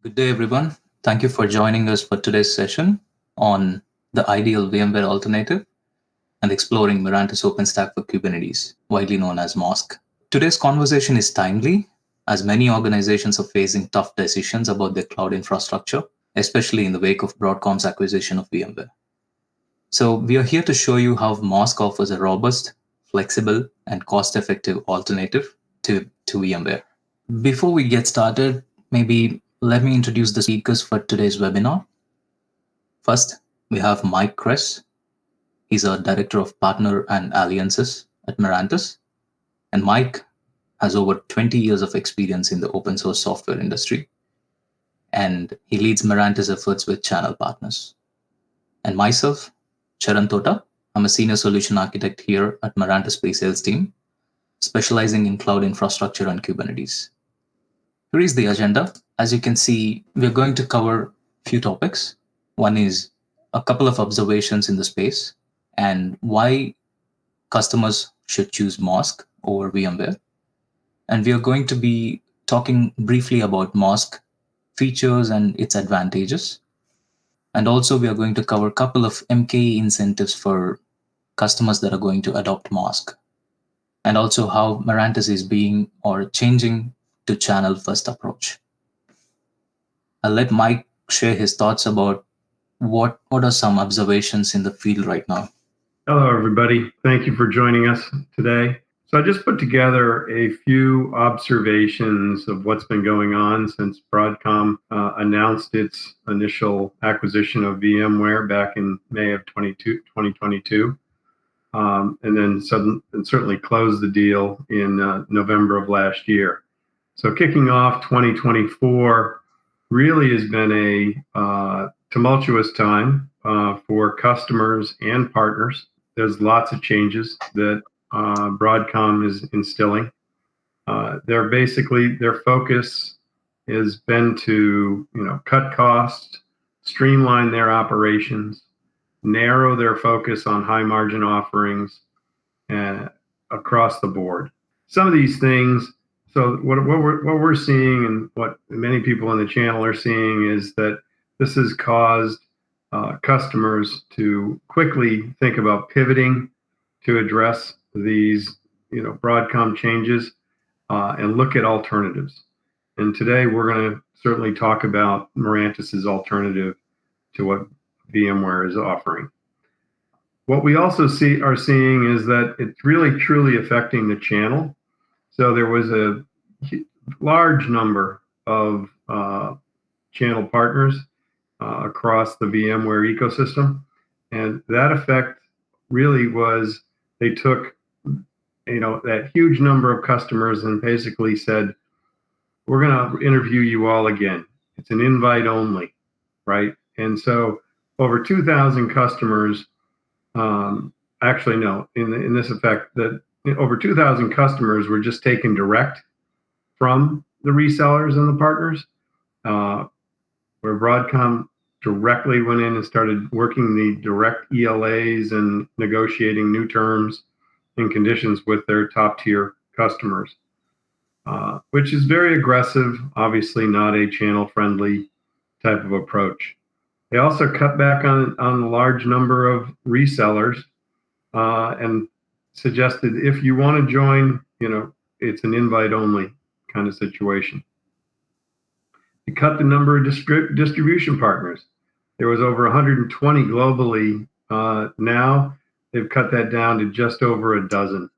Good day, everyone. Thank you for joining us for today's session on the ideal VMware alternative and exploring Mirantis OpenStack for Kubernetes, widely known as MOSK. Today's conversation is timely as many organizations are facing tough decisions about their cloud infrastructure, especially in the wake of Broadcom's acquisition of VMware. So, we are here to show you how MOSK offers a robust, flexible, and cost effective alternative to VMware. Before we get started, maybe let me introduce the speakers for today's webinar. First, we have Mike Cress. He's a Director of Partner and Alliances at Mirantis. And Mike has over 20 years of experience in the open source software industry. And he leads Mirantis efforts with channel partners. And myself, Charan Thota. I'm a Senior Solution Architect here at Mirantis Pre-Sales team, specializing in cloud infrastructure and Kubernetes. Here is the agenda. As you can see, we're going to cover a few topics. One is a couple of observations in the space and why customers should choose MOSK over VMware. And we are going to be talking briefly about MOSK features and its advantages. And also we are going to cover a couple of MKE incentives for customers that are going to adopt MOSK. And also how Mirantis is being or changing to channel first approach. I'll let Mike share his thoughts about what are some observations in the field right now. Hello, everybody. Thank you for joining us today. So I just put together a few observations of what's been going on since Broadcom announced its initial acquisition of VMware back in May of 2022, and then certainly closed the deal in November of last year. So kicking off 2024 really has been a tumultuous time for customers and partners. There's lots of changes that Broadcom is instilling. Their focus has been to cut costs, streamline their operations, narrow their focus on high margin offerings across the board. Some of these things. So what we're seeing and what many people in the channel are seeing is that this has caused customers to quickly think about pivoting to address these Broadcom changes and look at alternatives. And today we're going to certainly talk about Mirantis's alternative to what VMware is offering. What we also are seeing is that it's really truly affecting the channel. So there was a large number of channel partners across the VMware ecosystem. And that effect really was they took that huge number of customers and basically said, we're going to interview you all again. It's an invite only, right? And so over 2,000 customers, actually no, in this effect, that over 2,000 customers were just taken direct from the resellers and the partners, where Broadcom directly went in and started working the direct ELAs and negotiating new terms and conditions with their top tier customers, which is very aggressive, obviously not a channel friendly type of approach. They also cut back on a large number of resellers and suggested if you want to join, it's an invite only kind of situation. They cut the number of distribution partners. There was over 120 globally. Now they've cut that down to just over a dozen.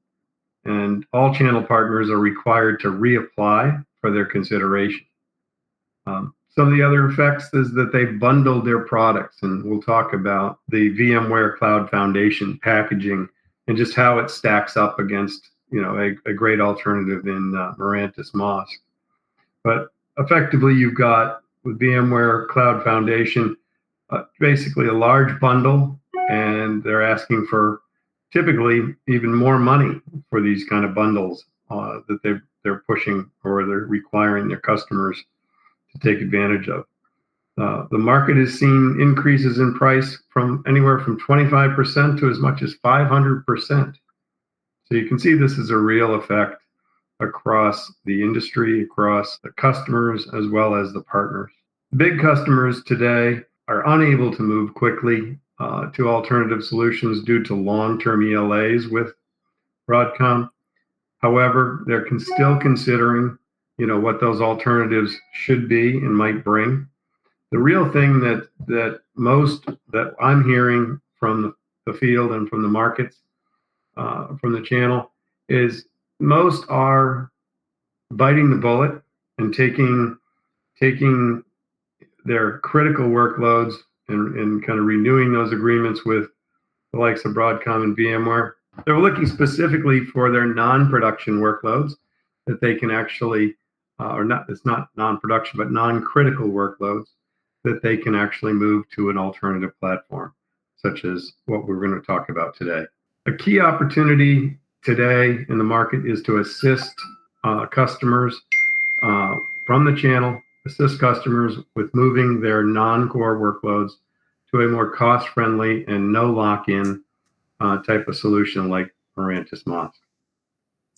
And all channel partners are required to reapply for their consideration. Some of the other effects is that they've bundled their products, and we'll talk about the VMware Cloud Foundation packaging and just how it stacks up against a great alternative in Mirantis MOSK. But effectively, you've got with VMware Cloud Foundation basically a large bundle, and they're asking for typically even more money for these kind of bundles that they're pushing or they're requiring their customers to take advantage of. The market has seen increases in price from anywhere from 25% to as much as 500%. So you can see this is a real effect across the industry, across the customers, as well as the partners. Big customers today are unable to move quickly to alternative solutions due to long-term ELAs with Broadcom. However, they're still considering, what those alternatives should be and might bring. The real thing that I'm hearing from the field and from the markets, from the channel, is most are biting the bullet and taking their critical workloads and kind of renewing those agreements with the likes of Broadcom and VMware. They're looking specifically for their non-production workloads that they can actually, it's not non-production, but non-critical workloads that they can actually move to an alternative platform, such as what we're going to talk about today. A key opportunity today in the market is to assist customers from the channel, assist customers with moving their non-core workloads to a more cost-friendly and no lock-in type of solution like Mirantis MOSK.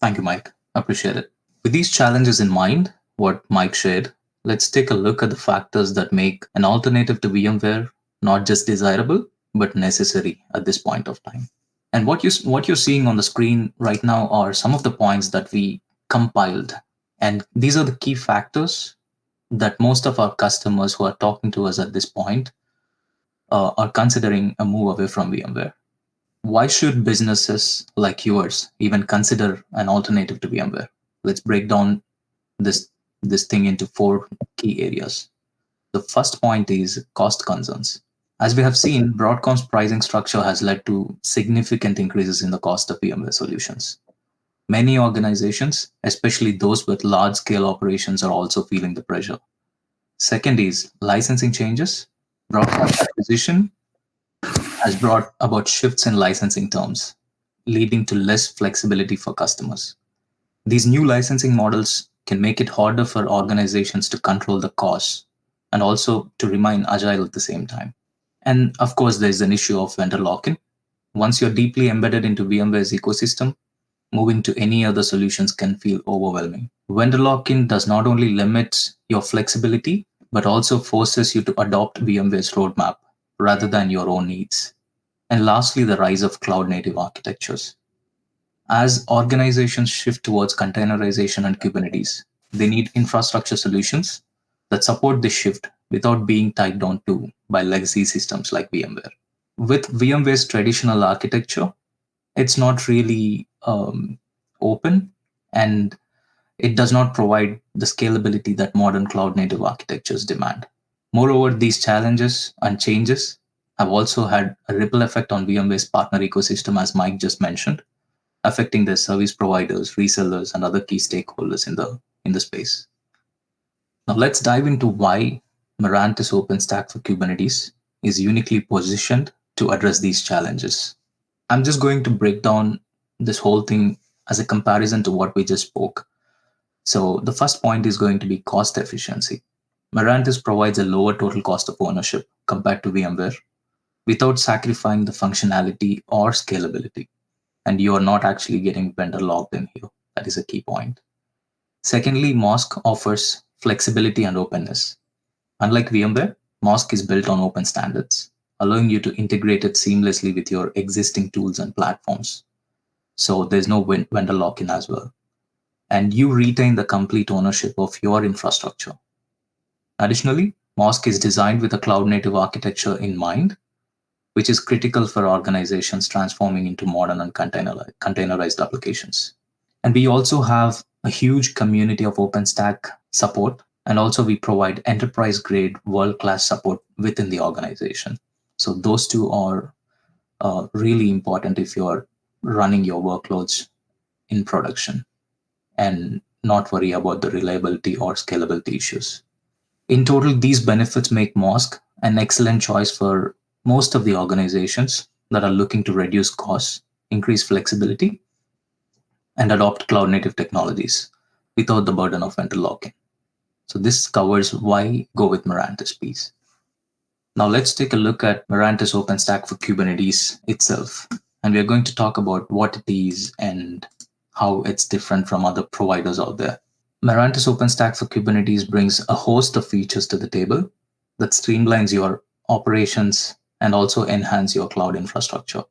Thank you, Mike. Appreciate it. With these challenges in mind, what Mike shared, let's take a look at the factors that make an alternative to VMware not just desirable, but necessary at this point of time. And what you're seeing on the screen right now are some of the points that we compiled. And these are the key factors that most of our customers who are talking to us at this point are considering a move away from VMware. Why should businesses like yours even consider an alternative to VMware? Let's break down this thing into 4 key areas. The first point is cost concerns. As we have seen, Broadcom's pricing structure has led to significant increases in the cost of VMware solutions. Many organizations, especially those with large-scale operations, are also feeling the pressure. Second is licensing changes. Broadcom's acquisition has brought about shifts in licensing terms, leading to less flexibility for customers. These new licensing models can make it harder for organizations to control the costs and also to remain agile at the same time. And of course, there's an issue of vendor lock-in. Once you're deeply embedded into VMware's ecosystem, moving to any other solutions can feel overwhelming. Vendor lock-in does not only limit your flexibility, but also forces you to adopt VMware's roadmap rather than your own needs. And lastly, the rise of cloud-native architectures. As organizations shift towards containerization and Kubernetes, they need infrastructure solutions that support this shift without being tied down to by legacy systems like VMware. With VMware's traditional architecture, it's not really open, and it does not provide the scalability that modern cloud-native architectures demand. Moreover, these challenges and changes have also had a ripple effect on VMware's partner ecosystem, as Mike just mentioned, affecting their service providers, resellers, and other key stakeholders in the space. Now let's dive into why Mirantis OpenStack for Kubernetes is uniquely positioned to address these challenges. I'm just going to break down this whole thing as a comparison to what we just spoke. So the first point is going to be cost efficiency. Mirantis provides a lower total cost of ownership compared to VMware without sacrificing the functionality or scalability. And you are not actually getting vendor locked in here. That is a key point. Secondly, MOSK offers flexibility and openness. Unlike VMware, MOSK is built on open standards, allowing you to integrate it seamlessly with your existing tools and platforms. So there's no vendor lock-in as well. And you retain the complete ownership of your infrastructure. Additionally, MOSK is designed with a cloud-native architecture in mind, which is critical for organizations transforming into modern and containerized applications. And we also have a huge community of OpenStack support, and also we provide enterprise-grade world-class support within the organization. So those two are really important if you're running your workloads in production and not worry about the reliability or scalability issues. In total, these benefits make MOSK an excellent choice for most of the organizations that are looking to reduce costs, increase flexibility, and adopt cloud-native technologies without the burden of vendor lock-in. So this covers why go with Mirantis piece. Now let's take a look at Mirantis OpenStack for Kubernetes itself. And we're going to talk about what it is and how it's different from other providers out there. Mirantis OpenStack for Kubernetes brings a host of features to the table that streamlines your operations and also enhance your cloud infrastructure.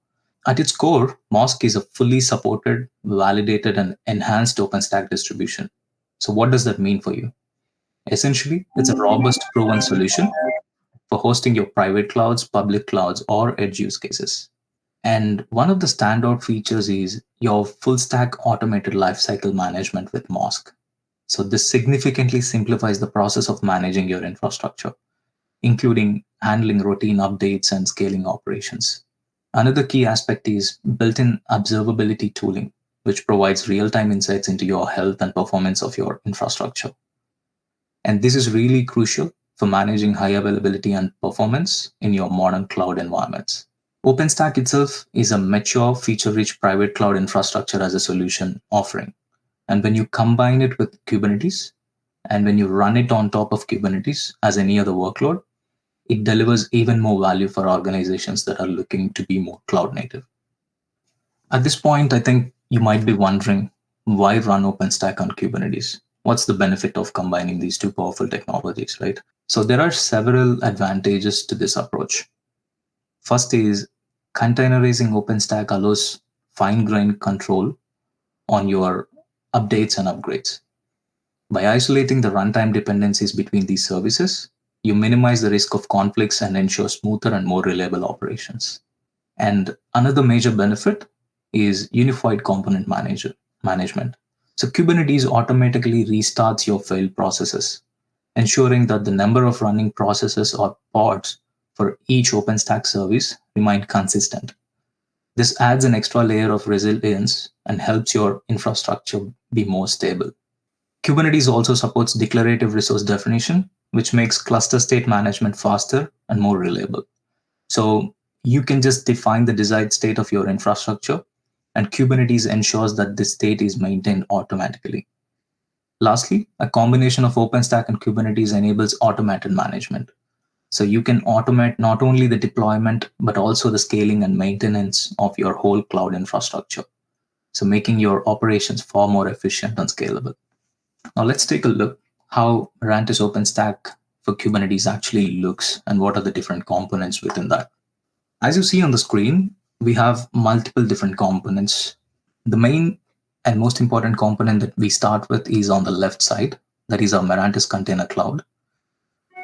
At its core, MOSK is a fully supported, validated, and enhanced OpenStack distribution. So, what does that mean for you? Essentially, it's a robust, proven solution for hosting your private clouds, public clouds, or edge use cases. And one of the standout features is your full stack automated lifecycle management with MOSK. So, this significantly simplifies the process of managing your infrastructure, including handling routine updates and scaling operations. Another key aspect is built-in observability tooling, which provides real-time insights into your health and performance of your infrastructure. And this is really crucial for managing high availability and performance in your modern cloud environments. OpenStack itself is a mature, feature-rich private cloud infrastructure as a solution offering. And when you combine it with Kubernetes, and when you run it on top of Kubernetes as any other workload, it delivers even more value for organizations that are looking to be more cloud native. At this point, I think you might be wondering, why run OpenStack on Kubernetes? What's the benefit of combining these two powerful technologies, right? So there are several advantages to this approach. First is containerizing OpenStack allows fine-grained control on your updates and upgrades. By isolating the runtime dependencies between these services, you minimize the risk of conflicts and ensure smoother and more reliable operations. And another major benefit is unified component management. So Kubernetes automatically restarts your failed processes, ensuring that the number of running processes or pods for each OpenStack service remain consistent. This adds an extra layer of resilience and helps your infrastructure be more stable. Kubernetes also supports declarative resource definition, which makes cluster state management faster and more reliable. So you can just define the desired state of your infrastructure, and Kubernetes ensures that this state is maintained automatically. Lastly, a combination of OpenStack and Kubernetes enables automated management. So you can automate not only the deployment, but also the scaling and maintenance of your whole cloud infrastructure. So making your operations far more efficient and scalable. Now let's take a look how Mirantis OpenStack for Kubernetes actually looks and what are the different components within that. As you see on the screen, we have multiple different components. The main and most important component that we start with is on the left side, that is our Mirantis Container Cloud.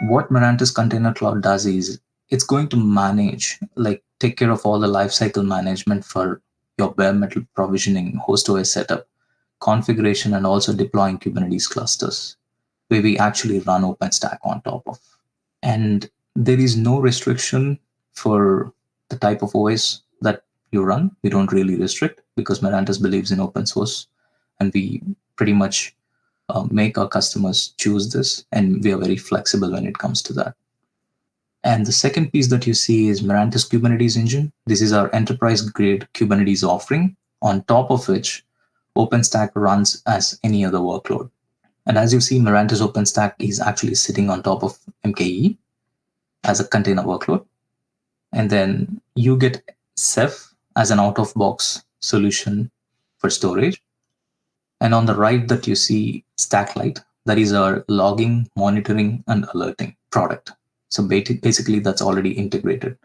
What Mirantis Container Cloud does is it's going to manage, like take care of all the lifecycle management for your bare metal provisioning, host OS setup, configuration, and also deploying Kubernetes clusters, where we actually run OpenStack on top of. And there is no restriction for the type of OS that you run. We don't really restrict because Mirantis believes in open source, and we pretty much make our customers choose this, and we are very flexible when it comes to that. And the second piece that you see is Mirantis Kubernetes Engine. This is our enterprise-grade Kubernetes offering, on top of which OpenStack runs as any other workload. And as you see, Mirantis OpenStack is actually sitting on top of MKE as a container workload. And then you get Ceph as an out-of-box solution for storage. And on the right that you see Stacklight, that is our logging, monitoring, and alerting product. So basically that's already integrated.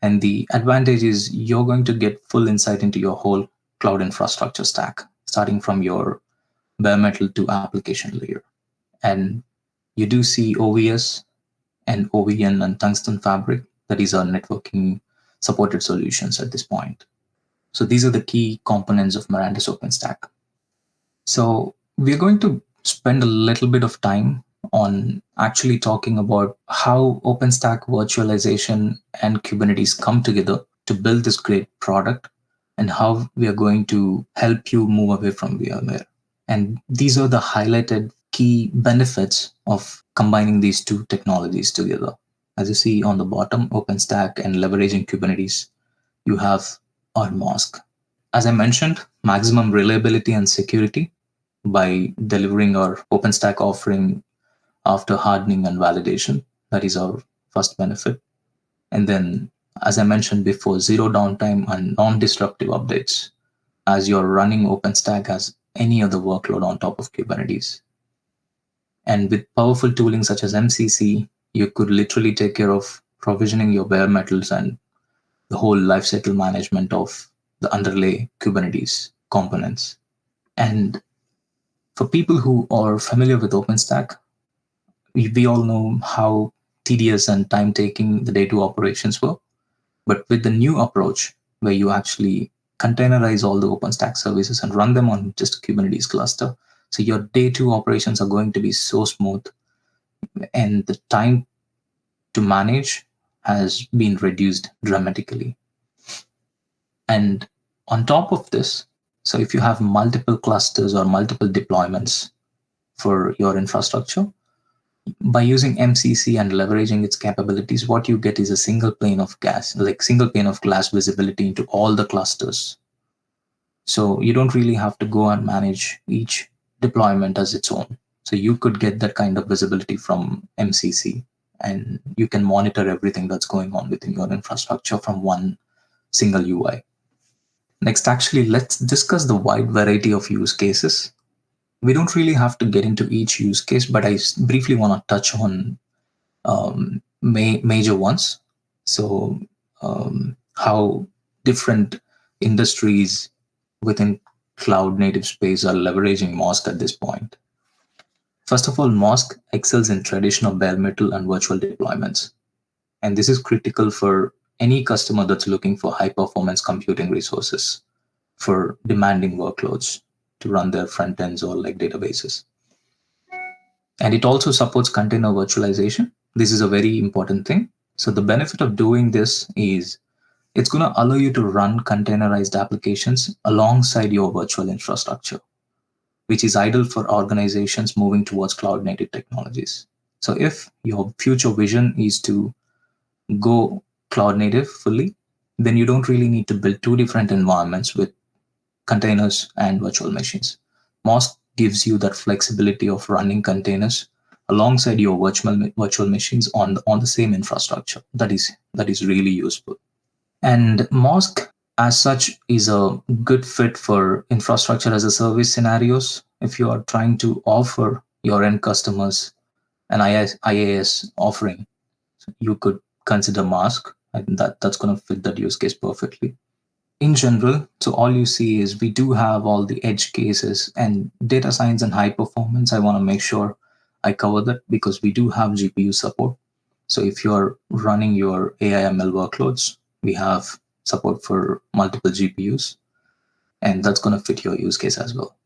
And the advantage is you're going to get full insight into your whole cloud infrastructure stack, starting from your bare metal to application layer. And you do see OVS and OVN and Tungsten Fabric, that is our networking supported solutions at this point. So these are the key components of Mirantis OpenStack. So we're going to spend a little bit of time on actually talking about how OpenStack virtualization and Kubernetes come together to build this great product, and how we are going to help you move away from VMware. And these are the highlighted key benefits of combining these two technologies together. As you see on the bottom, OpenStack and leveraging Kubernetes, you have our MOSK. As I mentioned, maximum reliability and security by delivering our OpenStack offering after hardening and validation. That is our first benefit. And then, as I mentioned before, zero downtime and non-disruptive updates as you're running OpenStack as any other workload on top of Kubernetes. And with powerful tooling such as MCC, you could literally take care of provisioning your bare metals and the whole lifecycle management of the underlay Kubernetes components. And for people who are familiar with OpenStack, we all know how tedious and time taking the day two operations were. But with the new approach, where you actually containerize all the OpenStack services and run them on just a Kubernetes cluster, so your day two operations are going to be so smooth, and the time to manage has been reduced dramatically. And on top of this, so if you have multiple clusters or multiple deployments for your infrastructure, by using MCC and leveraging its capabilities, what you get is a single pane of glass visibility into all the clusters. So you don't really have to go and manage each deployment as its own. So you could get that kind of visibility from MCC, and you can monitor everything that's going on within your infrastructure from one single UI. Next, actually, let's discuss the wide variety of use cases. We don't really have to get into each use case, but I briefly want to touch on major ones. So how different industries within cloud native space are leveraging MOSK at this point. First of all, MOSK excels in traditional bare metal and virtual deployments. And this is critical for any customer that's looking for high performance computing resources for demanding workloads to run their front ends or like databases. And it also supports container virtualization. This is a very important thing. So the benefit of doing this is it's going to allow you to run containerized applications alongside your virtual infrastructure, which is ideal for organizations moving towards cloud native technologies. So if your future vision is to go cloud native fully, then you don't really need to build two different environments with containers and virtual machines. MOSK gives you that flexibility of running containers alongside your virtual machines on the same infrastructure. That is really useful. And MOSK as such is a good fit for infrastructure as a service scenarios. If you are trying to offer your end customers an IaaS offering, you could consider MOSK, and that's going to fit that use case perfectly. In general, so all you see is we do have all the edge cases and data science and high performance. I want to make sure I cover that because we do have GPU support. So if you're running your AI/ML workloads, we have support for multiple GPUs, and that's going to fit your use case as well.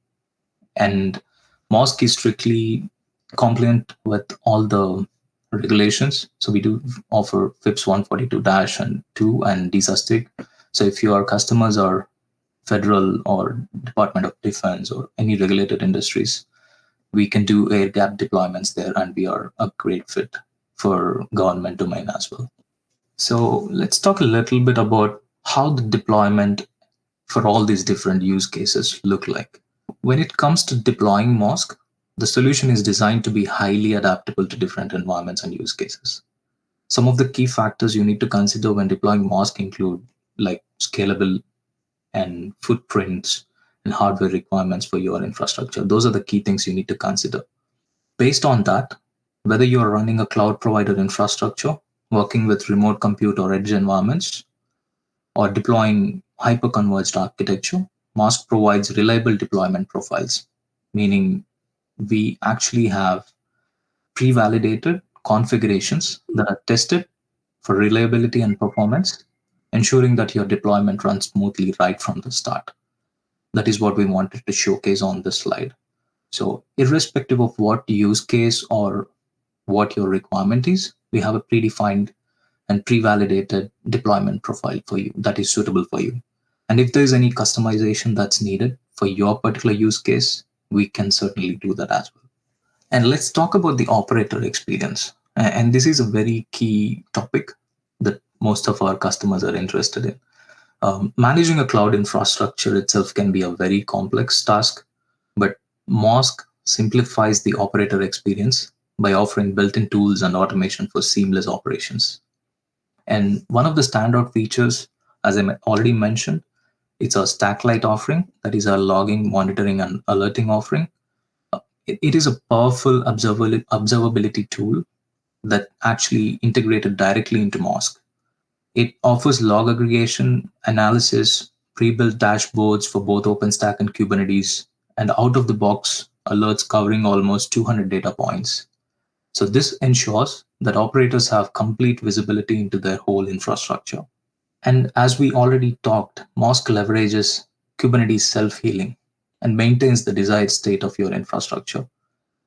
And MOSK is strictly compliant with all the regulations. So we do offer FIPS 142-2 and DISA-STIG. So if your customers are federal or Department of Defense or any regulated industries, we can do air gap deployments there, and we are a great fit for government domain as well. So let's talk a little bit about how the deployment for all these different use cases look like. When it comes to deploying MOSK, the solution is designed to be highly adaptable to different environments and use cases. Some of the key factors you need to consider when deploying MOSK include like scalable and footprints and hardware requirements for your infrastructure. Those are the key things you need to consider. Based on that, whether you're running a cloud provider infrastructure, working with remote compute or edge environments, or deploying hyper-converged architecture, MOSK provides reliable deployment profiles, meaning we actually have pre-validated configurations that are tested for reliability and performance, ensuring that your deployment runs smoothly right from the start. That is what we wanted to showcase on this slide. So irrespective of what use case or what your requirement is, we have a predefined and pre-validated deployment profile for you that is suitable for you. And if there's any customization that's needed for your particular use case, we can certainly do that as well. And let's talk about the operator experience. And this is a very key topic that most of our customers are interested in. Managing a cloud infrastructure itself can be a very complex task, but MOSK simplifies the operator experience by offering built-in tools and automation for seamless operations. And one of the standout features, as I already mentioned, it's a Stacklight offering, that is a logging, monitoring, and alerting offering. It is a powerful observability tool that actually integrated directly into MOSK. It offers log aggregation, analysis, pre-built dashboards for both OpenStack and Kubernetes, and out-of-the-box alerts covering almost 200 data points. So this ensures that operators have complete visibility into their whole infrastructure. And as we already talked, MOSK leverages Kubernetes self-healing and maintains the desired state of your infrastructure,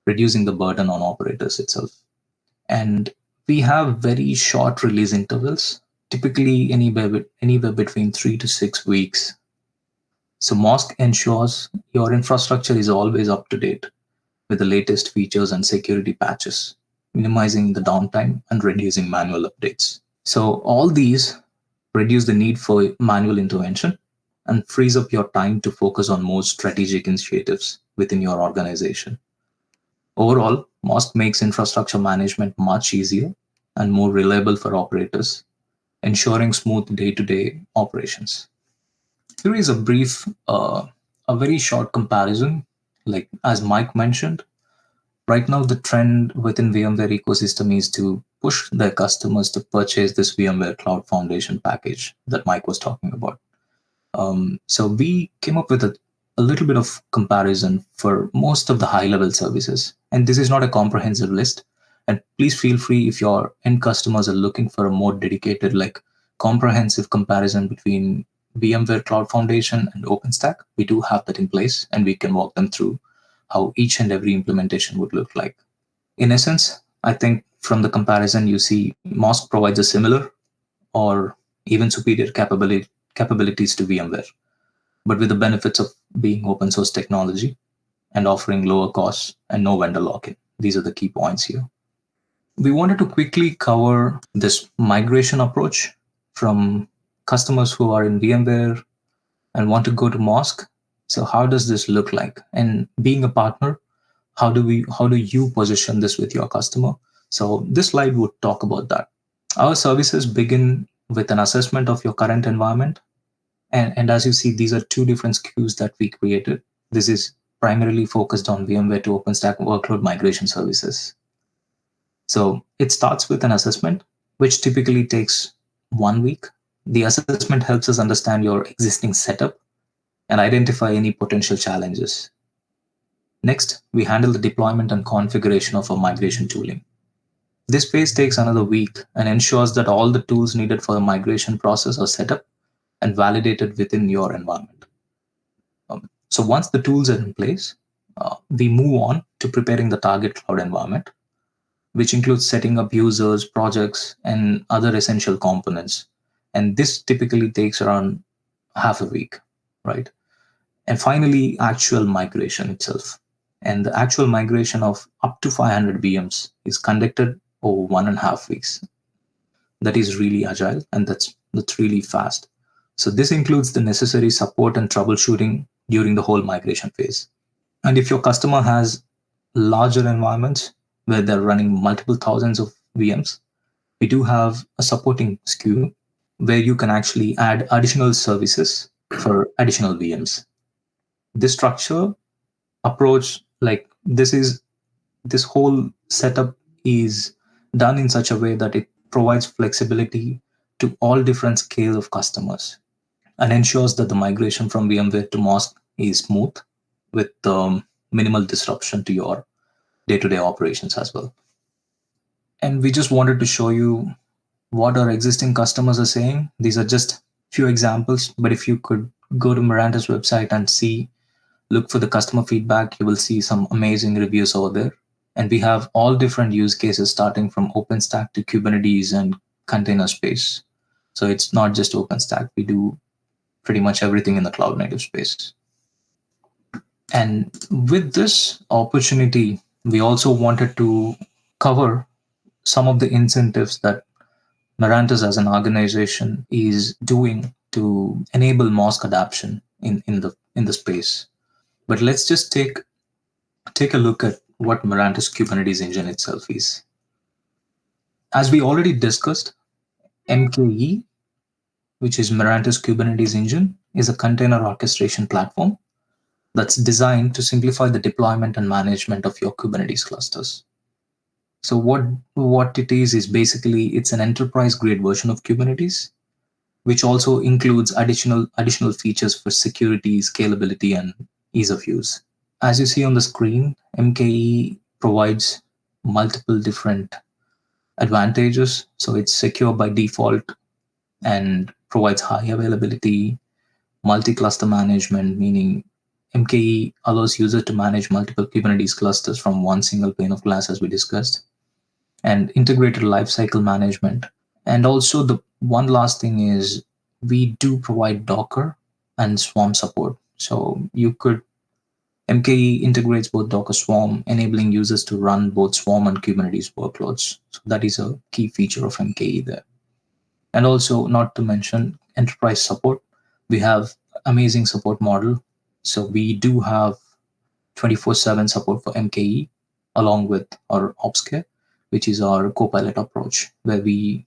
reducing the burden on operators itself. And we have very short release intervals, typically anywhere between 3 to 6 weeks. So MOSK ensures your infrastructure is always up to date with the latest features and security patches, minimizing the downtime and reducing manual updates. So all these reduce the need for manual intervention and frees up your time to focus on more strategic initiatives within your organization. Overall, MOSK makes infrastructure management much easier and more reliable for operators, ensuring smooth day-to-day operations. Here is a very short comparison. Like as Mike mentioned, right now the trend within VMware ecosystem is to push their customers to purchase this VMware Cloud Foundation package that Mike was talking about. So we came up with a little bit of comparison for most of the high-level services. And this is not a comprehensive list. And please feel free if your end customers are looking for a more dedicated, like comprehensive comparison between VMware Cloud Foundation and OpenStack. We do have that in place, and we can walk them through how each and every implementation would look like. In essence, I think from the comparison, you see MOSK provides a similar or even superior capabilities to VMware, but with the benefits of being open source technology and offering lower costs and no vendor lock-in. These are the key points here. We wanted to quickly cover this migration approach from customers who are in VMware and want to go to MOSK. So how does this look like? And being a partner, how do you position this with your customer? So this slide would talk about that. Our services begin with an assessment of your current environment. And as you see, these are two different SKUs that we created. This is primarily focused on VMware to OpenStack workload migration services. So it starts with an assessment, which typically takes 1 week. The assessment helps us understand your existing setup and identify any potential challenges. Next, we handle the deployment and configuration of our migration tooling. This phase takes another week and ensures that all the tools needed for the migration process are set up and validated within your environment. So once the tools are in place, we move on to preparing the target cloud environment, which includes setting up users, projects, and other essential components. And this typically takes around half a week, right? And finally, actual migration itself. And the actual migration of up to 500 VMs is conducted over 1.5 weeks. That is really agile, and that's really fast. So this includes the necessary support and troubleshooting during the whole migration phase. And if your customer has larger environments where they're running multiple thousands of VMs, we do have a supporting SKU where you can actually add additional services for additional VMs. This structure approach, like this whole setup is done in such a way that it provides flexibility to all different scales of customers and ensures that the migration from VMware to MOSK is smooth with minimal disruption to your day-to-day operations as well. And we just wanted to show you what our existing customers are saying. These are just few examples, but if you could go to Mirantis website and look for the customer feedback, you will see some amazing reviews over there. And we have all different use cases starting from OpenStack to Kubernetes and container space. So it's not just OpenStack. We do pretty much everything in the cloud native space. And with this opportunity, we also wanted to cover some of the incentives that Mirantis as an organization is doing to enable MOSK adoption in the space. But let's just take a look at what Mirantis Kubernetes engine itself is. As we already discussed, MKE, which is Mirantis Kubernetes engine, is a container orchestration platform that's designed to simplify the deployment and management of your Kubernetes clusters. So what it is basically it's an enterprise grade version of Kubernetes, which also includes additional features for security, scalability, and ease of use. As you see on the screen, MKE provides multiple different advantages. So it's secure by default and provides high availability, multi-cluster management, meaning MKE allows users to manage multiple Kubernetes clusters from one single pane of glass, as we discussed, and integrated lifecycle management. And also, the one last thing is we do provide Docker and Swarm support. So you could MKE integrates both Docker Swarm, enabling users to run both Swarm and Kubernetes workloads. So that is a key feature of MKE there. And also, not to mention enterprise support. We have amazing support model. So we do have 24/7 support for MKE along with our OpsCare, which is our Copilot approach, where we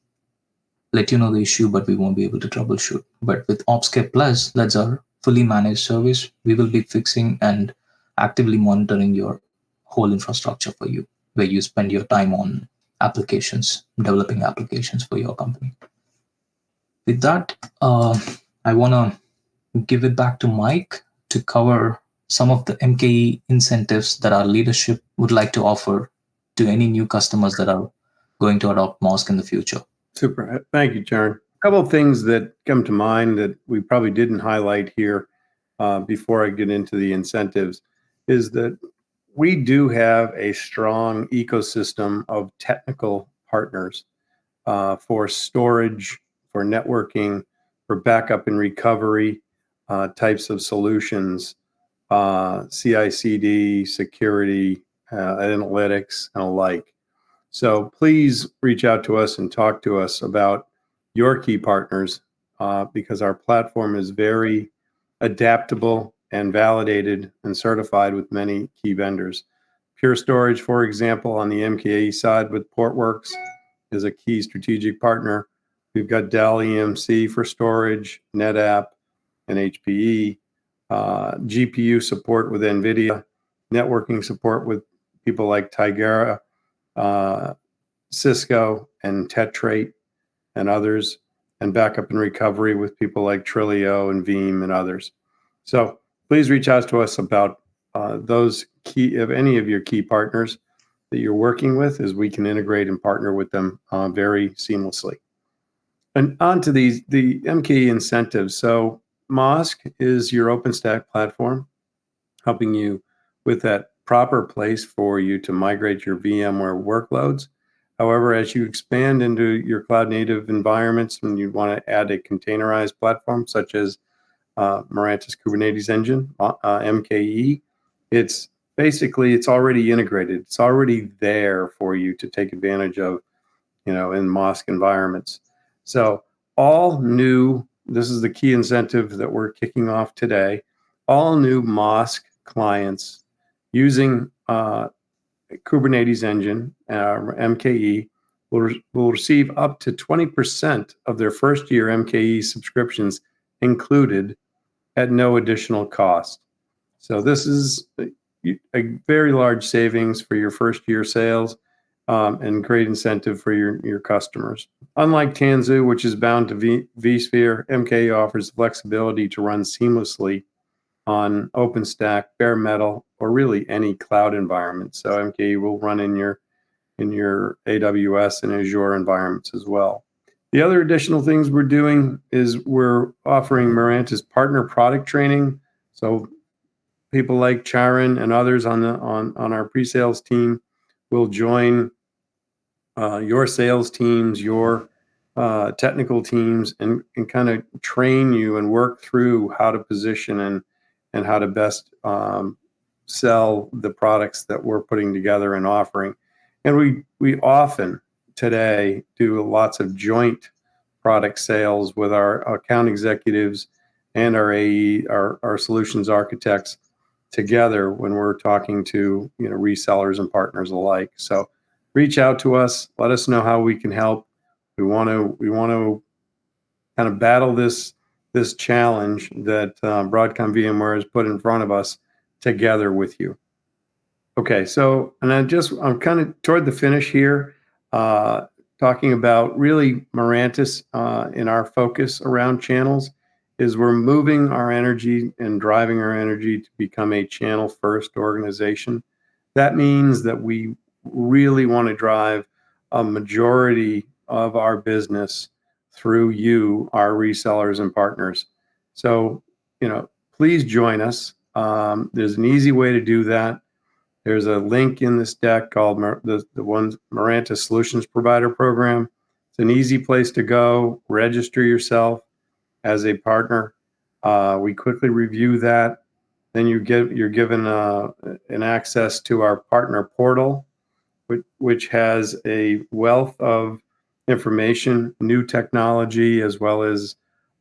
let you know the issue, but we won't be able to troubleshoot. But with OpsCare Plus, that's our fully managed service. We will be fixing and actively monitoring your whole infrastructure for you, where you spend your time on applications, developing applications for your company. With that, I want to give it back to Mike to cover some of the MKE incentives that our leadership would like to offer to any new customers that are going to adopt MOSK in the future. Super. Thank you, Charan. A couple of things that come to mind that we probably didn't highlight here before I get into the incentives is that we do have a strong ecosystem of technical partners for storage, for networking, for backup and recovery types of solutions, CI/CD, security, analytics, and alike. So please reach out to us and talk to us about your key partners because our platform is very adaptable and validated and certified with many key vendors. Pure Storage, for example, on the MKE side with Portworx is a key strategic partner. We've got Dell EMC for storage, NetApp, and HPE, GPU support with NVIDIA, networking support with people like Tigera, Cisco, and Tetrate, and others, and backup and recovery with people like Trilio and Veeam and others. So please reach out to us about those key, of any of your key partners that you're working with, as we can integrate and partner with them very seamlessly. And on to the MKE incentives. So MOSK is your OpenStack platform, helping you with that proper place for you to migrate your VMware workloads. However, as you expand into your cloud native environments and you want to add a containerized platform such as Mirantis Kubernetes Engine, MKE, it's already integrated. It's already there for you to take advantage of, in MOSK environments. So all new, this is the key incentive that we're kicking off today, all new MOSK clients using Kubernetes Engine, MKE, will receive up to 20% of their first year MKE subscriptions included at no additional cost. So this is a very large savings for your first year sales and great incentive for your customers. Unlike Tanzu, which is bound to vSphere, MKE offers flexibility to run seamlessly on OpenStack, bare metal, or really any cloud environment. So MKE will run in your AWS and Azure environments as well. The other additional things we're doing is we're offering Mirantis partner product training. So people like Charan and others on our pre-sales team will join your sales teams, your technical teams, and kind of train you and work through how to position and how to best sell the products that we're putting together and offering. And we often today do lots of joint product sales with our account executives and our AE, our solutions architects together when we're talking to resellers and partners alike. So reach out to us, let us know how we can help. We want to kind of battle this challenge that Broadcom VMware has put in front of us together with you. Okay, so, and I'm kind of toward the finish here, talking about really Mirantis in our focus around channels is we're moving our energy and driving our energy to become a channel first organization. That means that we really want to drive a majority of our business through you, our resellers and partners. So, please join us. There's an easy way to do that. There's a link in this deck called the one Mirantis Solutions Provider Program. It's an easy place to go. Register yourself as a partner. We quickly review that. Then you're given an access to our partner portal, which has a wealth of information, new technology, as well as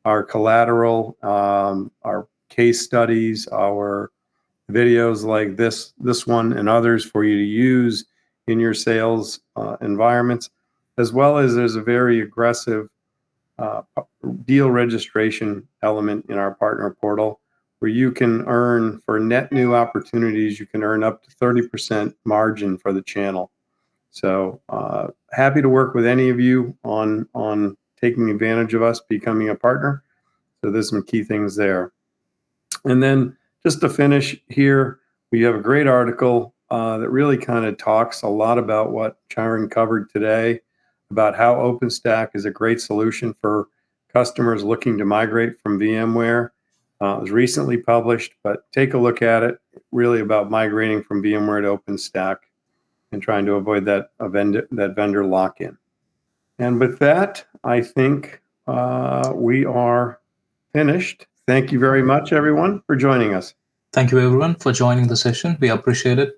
our collateral, our case studies, our videos like this one and others for you to use in your sales environments, as well as there's a very aggressive deal registration element in our partner portal where you can earn for net new opportunities, you can earn up to 30% margin for the channel. So happy to work with any of you on taking advantage of us becoming a partner. So there's some key things there. And then just to finish here, we have a great article that really kind of talks a lot about what Charan covered today, about how OpenStack is a great solution for customers looking to migrate from VMware. It was recently published, but take a look at it, really about migrating from VMware to OpenStack and trying to avoid that vendor lock-in. And with that, I think we are finished. Thank you very much, everyone, for joining us. Thank you, everyone, for joining the session. We appreciate it.